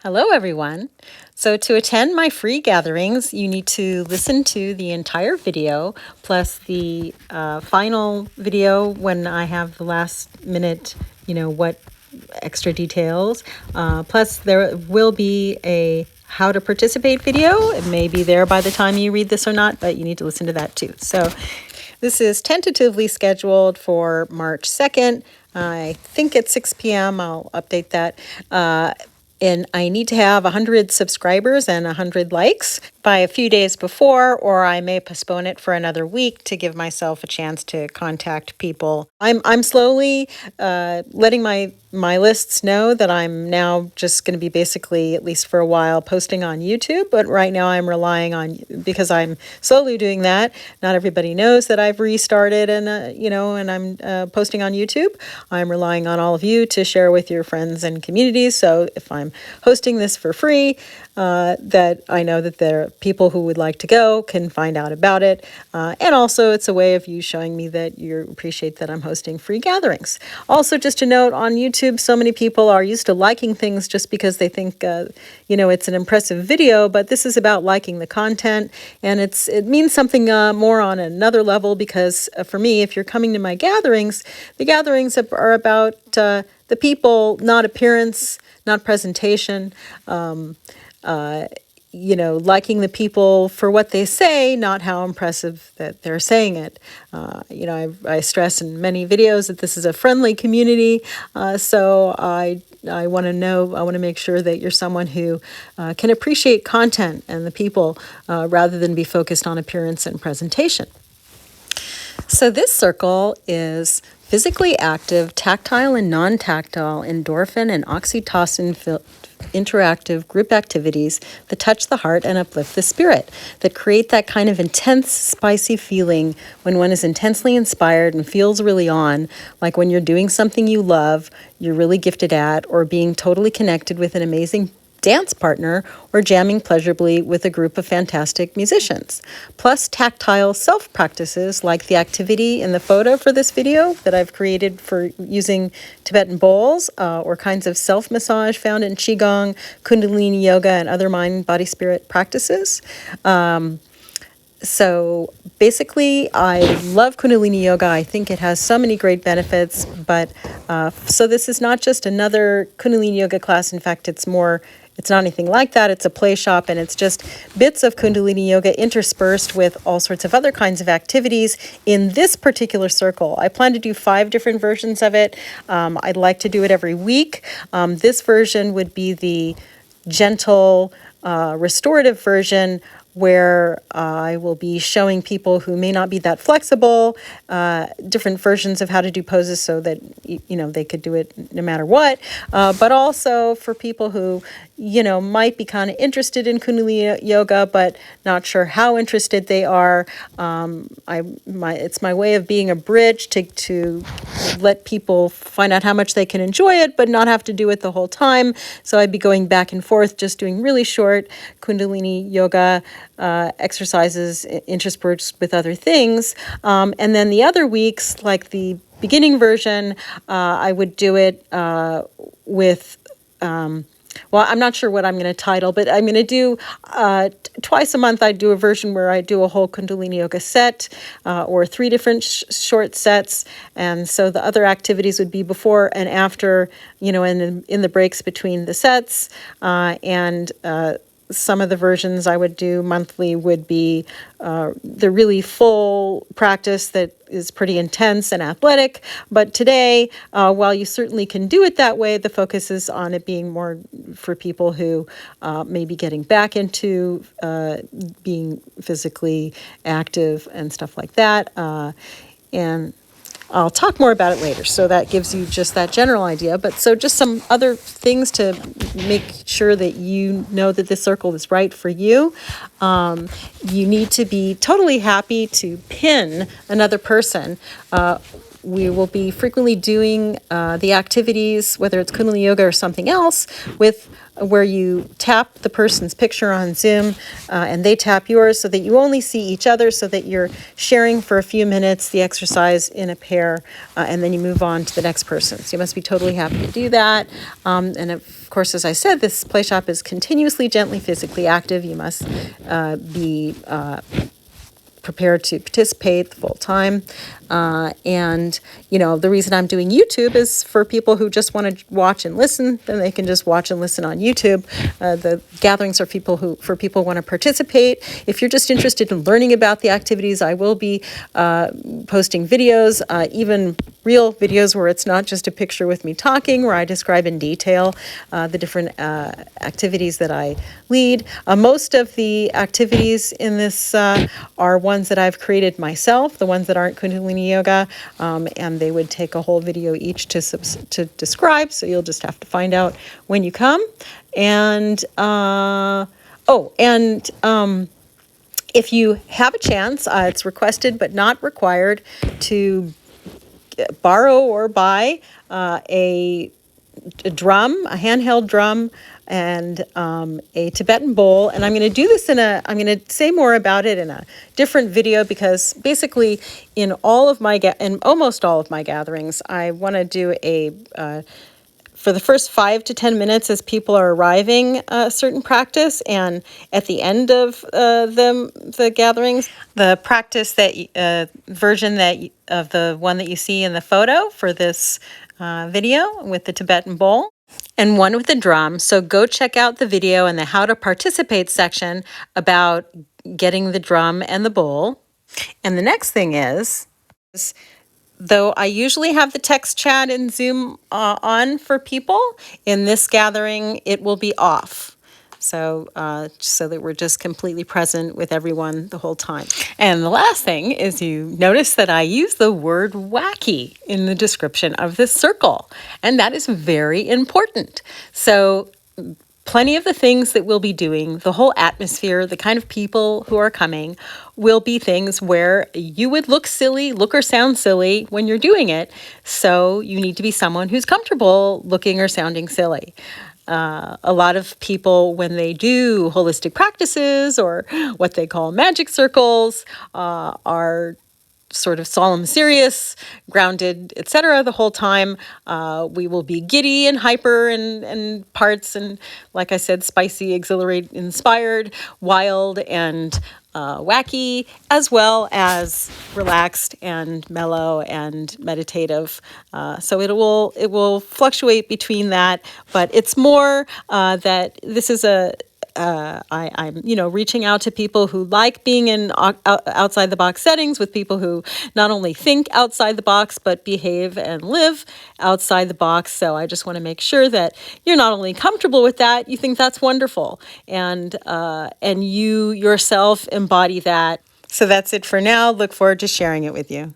Hello, everyone. So to attend my free gatherings, you need to listen to the entire video, plus the final video when I have the last minute, what extra details. Plus, there will be a how to participate video. It may be there by the time you read this or not, but you need to listen to that too. So this is tentatively scheduled for March 2nd. I think at 6 p.m. I'll update that. And I need to have 100 subscribers and 100 likes by a few days before, or I may postpone it for another week to give myself a chance to contact people. I'm slowly letting my lists know that I'm now just going to be basically, at least for a while, posting on YouTube. But right now I'm relying on, because I'm slowly doing that. Not everybody knows that I've restarted and and I'm posting on YouTube. I'm relying on all of you to share with your friends and communities. So if I'm hosting this for free, that I know that there are people who would like to go can find out about it. And also it's a way of you showing me that you appreciate that I'm hosting free gatherings. Also, just a note on YouTube, so many people are used to liking things just because they think, it's an impressive video, but this is about liking the content. And it means something more on another level, because for me, if you're coming to my gatherings, the gatherings are about the people, not appearance, not presentation. Liking the people for what they say, not how impressive that they're saying it. I stress in many videos that this is a friendly community, so I want to make sure that you're someone who can appreciate content and the people rather than be focused on appearance and presentation. So this circle is physically active, tactile and non-tactile, endorphin and oxytocin interactive group activities that touch the heart and uplift the spirit, that create that kind of intense, spicy feeling when one is intensely inspired and feels really on, like when you're doing something you love, you're really gifted at, or being totally connected with an amazing dance partner, or jamming pleasurably with a group of fantastic musicians. Plus tactile self-practices like the activity in the photo for this video that I've created for using Tibetan bowls, or kinds of self-massage found in Qigong, Kundalini yoga, and other mind, body, spirit practices. So basically, I love Kundalini yoga. I think it has so many great benefits, but so this is not just another Kundalini yoga class. In fact, it's not anything like that. It's a play shop, and it's just bits of Kundalini yoga interspersed with all sorts of other kinds of activities in this particular circle. I plan to do 5 different versions of it. I'd like to do it every week. This version would be the gentle, restorative version, where I will be showing people who may not be that flexible, different versions of how to do poses so that, they could do it no matter what. But also for people who, might be kind of interested in Kundalini yoga, but not sure how interested they are. It's my way of being a bridge to let people find out how much they can enjoy it, but not have to do it the whole time. So I'd be going back and forth, just doing really short Kundalini yoga exercises interspersed with other things. And then the other weeks, like the beginning version, I would do it with... I'm not sure what I'm going to title, but I'm going to do twice a month. I do a version where I do a whole Kundalini yoga set, or 3 different short sets. And so the other activities would be before and after, in the breaks between the sets. And some of the versions I would do monthly would be the really full practice that is pretty intense and athletic. But today, while you certainly can do it that way, the focus is on it being more for people who may be getting back into being physically active and stuff like that. And I'll talk more about it later. So that gives you just that general idea. But so just some other things to make sure that you know that this circle is right for you. You need to be totally happy to pin another person we will be frequently doing the activities, whether it's Kundalini Yoga or something else, with where you tap the person's picture on Zoom and they tap yours, so that you only see each other, so that you're sharing for a few minutes the exercise in a pair, and then you move on to the next person. So you must be totally happy to do that. And of course, as I said, this play shop is continuously, gently, physically active. You must be prepared to participate the full time. And, you know, the reason I'm doing YouTube is for people who just want to watch and listen, then they can just watch and listen on YouTube. The gatherings are for people who want to participate. If you're just interested in learning about the activities, I will be posting videos, even real videos where it's not just a picture with me talking, where I describe in detail the different activities that I lead. Most of the activities in this are ones that I've created myself, the ones that aren't Kundalini Yoga, and they would take a whole video each to describe, so you'll just have to find out when you come. And if you have a chance, it's requested but not required to borrow or buy a drum, a handheld drum, and a Tibetan bowl. And I'm going to do this I'm going to say more about it in a different video, because basically in almost all of my gatherings, I want to do for the first 5 to 10 minutes as people are arriving, a certain practice, and at the end of the gatherings, the practice version of the one that you see in the photo for this video with the Tibetan bowl, and one with the drum. So go check out the video in the How to Participate section about getting the drum and the bowl. And the next thing is, though I usually have the text chat in Zoom on for people, in this gathering it will be off. So that we're just completely present with everyone the whole time. And the last thing is, you notice that I use the word wacky in the description of this circle, and that is very important. So plenty of the things that we'll be doing, the whole atmosphere, the kind of people who are coming, will be things where you would look or sound silly when you're doing it. So you need to be someone who's comfortable looking or sounding silly. A lot of people, when they do holistic practices or what they call magic circles, are sort of solemn, serious, grounded, etc. the whole time. We will be giddy and hyper and parts, and like I said, spicy, exhilarated, inspired, wild, and wacky, as well as relaxed and mellow and meditative. So it will fluctuate between that, but it's more that this is I'm reaching out to people who like being in outside the box settings, with people who not only think outside the box but behave and live outside the box. So I just want to make sure that you're not only comfortable with that, you think that's wonderful, and you yourself embody that. So that's it for now. Look forward to sharing it with you.